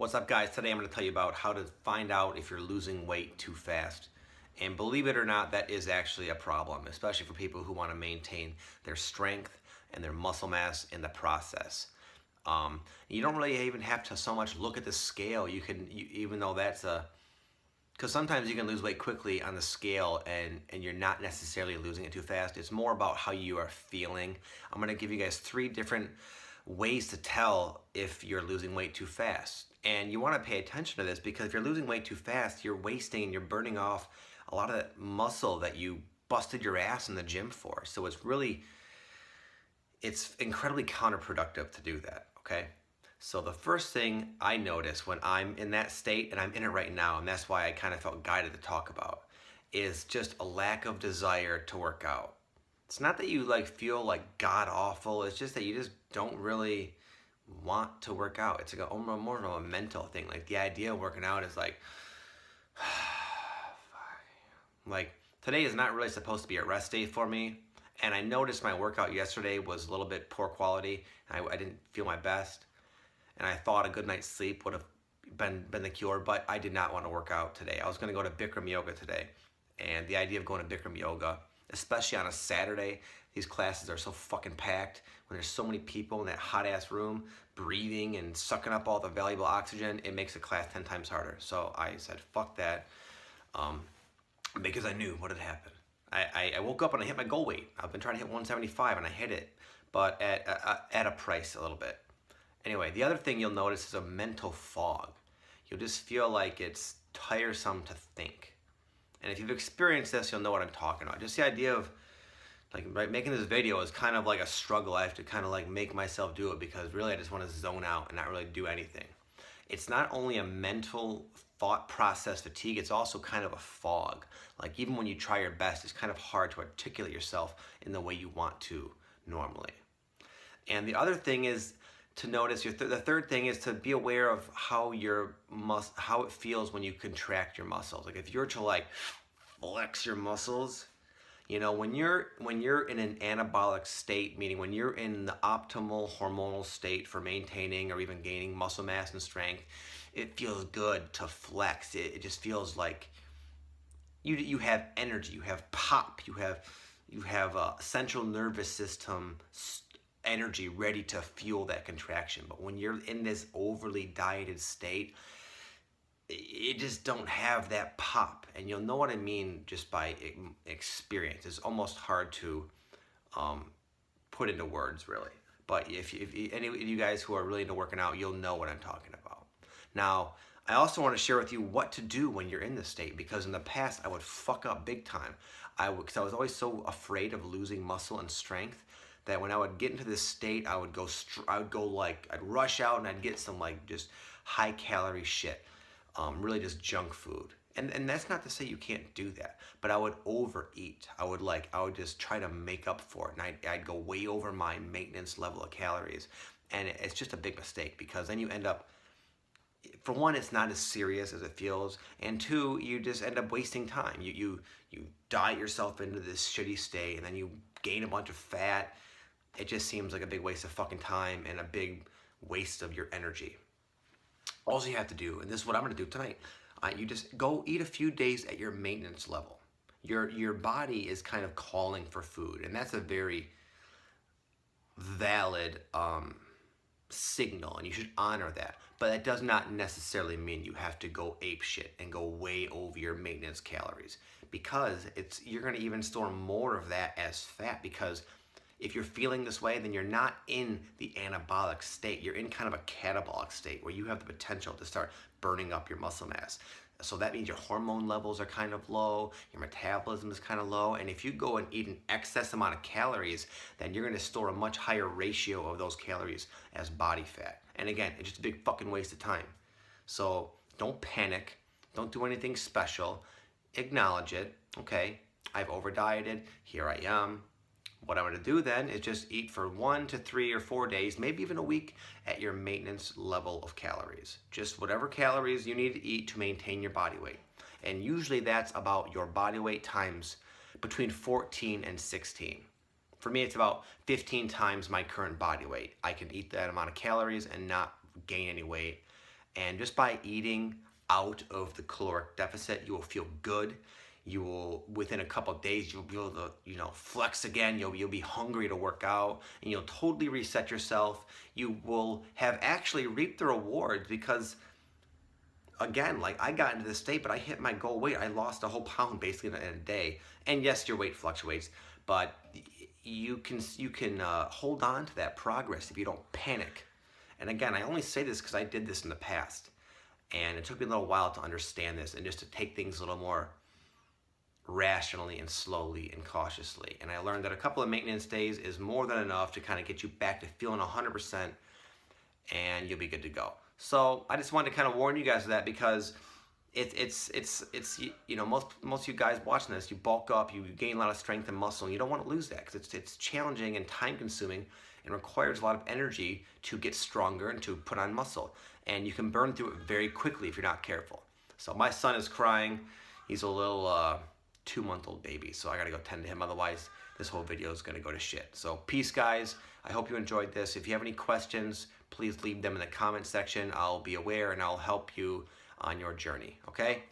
What's up, guys? Today I'm going to tell you about how to find out if you're losing weight too fast. And believe it or not, that is actually a problem, especially for people who want to maintain their strength and their muscle mass in the process. You don't really even have to so much look at the scale. Even though that's because sometimes you can lose weight quickly on the scale and you're not necessarily losing it too fast. It's more about how you are feeling. I'm going to give you guys 3 different ways to tell if you're losing weight too fast. And you want to pay attention to this because if you're losing weight too fast, you're wasting and you're burning off a lot of that muscle that you busted your ass in the gym for. So it's incredibly counterproductive to do that, okay? So the first thing I notice when I'm in that state, and I'm in it right now, and that's why I kind of felt guided to talk about, is just a lack of desire to work out. It's not that you feel like god awful, it's just that you just don't really want to work out. It's like more of a mental thing. Like the idea of working out is like today is not really supposed to be a rest day for me. And I noticed my workout yesterday was a little bit poor quality. I didn't feel my best. And I thought a good night's sleep would have been the cure, but I did not want to work out today. I was going to go to Bikram yoga today. And the idea of going to Bikram yoga, especially on a Saturday, these classes are so fucking packed. When there's so many people in that hot ass room breathing and sucking up all the valuable oxygen, it makes the class 10 times harder. So I said, fuck that, because I knew what had happened. I woke up and I hit my goal weight. I've been trying to hit 175 and I hit it, but at a price a little bit. Anyway, the other thing you'll notice is a mental fog. You'll just feel like it's tiresome to think. And if you've experienced this, you'll know what I'm talking about. Just the idea of making this video is kind of like a struggle. I have to kind of make myself do it because really I just want to zone out and not really do anything. It's not only a mental thought process fatigue, it's also kind of a fog. Like even when you try your best, it's kind of hard to articulate yourself in the way you want to normally. And the other thing is to notice, the third thing is to be aware of how how it feels when you contract your muscles. Like if you're to flex your muscles, when you're in an anabolic state, meaning when you're in the optimal hormonal state for maintaining or even gaining muscle mass and strength, it feels good to flex. It just feels like you have energy, you have pop, you have a central nervous system energy ready to fuel that contraction. But when you're in this overly dieted state, it just don't have that pop. And you'll know what I mean just by experience. It's almost hard to put into words, really. But if any of you guys who are really into working out, you'll know what I'm talking about. Now, I also want to share with you what to do when you're in this state, because in the past I would fuck up big time. Because I was always so afraid of losing muscle and strength that when I would get into this state, I'd rush out and I'd get some just high calorie shit, really just junk food. And that's not to say you can't do that, but I would overeat. I would just try to make up for it, and I'd go way over my maintenance level of calories, and it's just a big mistake because then you end up, for one, it's not as serious as it feels, and 2, you just end up wasting time. You diet yourself into this shitty state, and then you gain a bunch of fat. It just seems like a big waste of fucking time and a big waste of your energy. All you have to do, and this is what I'm going to do tonight, you just go eat a few days at your maintenance level. Your body is kind of calling for food, and that's a very valid signal, and you should honor that. But that does not necessarily mean you have to go ape shit and go way over your maintenance calories, because you're going to even store more of that as fat. Because if you're feeling this way, then you're not in the anabolic state. You're in kind of a catabolic state where you have the potential to start burning up your muscle mass. So that means your hormone levels are kind of low, your metabolism is kind of low, and if you go and eat an excess amount of calories, then you're going to store a much higher ratio of those calories as body fat. And again, it's just a big fucking waste of time. So don't panic. Don't do anything special. Acknowledge it. Okay, I've over dieted. Here I am. What I'm going to do then is just eat for 1 to 3 or 4 days, maybe even a week, at your maintenance level of calories. Just whatever calories you need to eat to maintain your body weight. And usually that's about your body weight times between 14 and 16. For me, it's about 15 times my current body weight. I can eat that amount of calories and not gain any weight. And just by eating out of the caloric deficit, you will feel good. You will, within a couple of days, you'll be able to, flex again. You'll be hungry to work out, and you'll totally reset yourself. You will have actually reaped the rewards because, again, like I got into this state, but I hit my goal weight. I lost a whole pound basically in a day. And yes, your weight fluctuates, but you can hold on to that progress if you don't panic. And again, I only say this because I did this in the past, and it took me a little while to understand this and just to take things a little more rationally and slowly and cautiously. And I learned that a couple of maintenance days is more than enough to kind of get you back to feeling 100%, and you'll be good to go. So I just wanted to kind of warn you guys of that because it's most of you guys watching this, you bulk up, you gain a lot of strength and muscle, and you don't want to lose that because it's challenging and time consuming and requires a lot of energy to get stronger and to put on muscle. And you can burn through it very quickly if you're not careful. So my son is crying. He's a little 2-month-old baby, so I gotta go tend to him. Otherwise, this whole video is gonna go to shit. So peace, guys. I hope you enjoyed this. If you have any questions, please leave them in the comment section. I'll be aware and I'll help you on your journey, okay?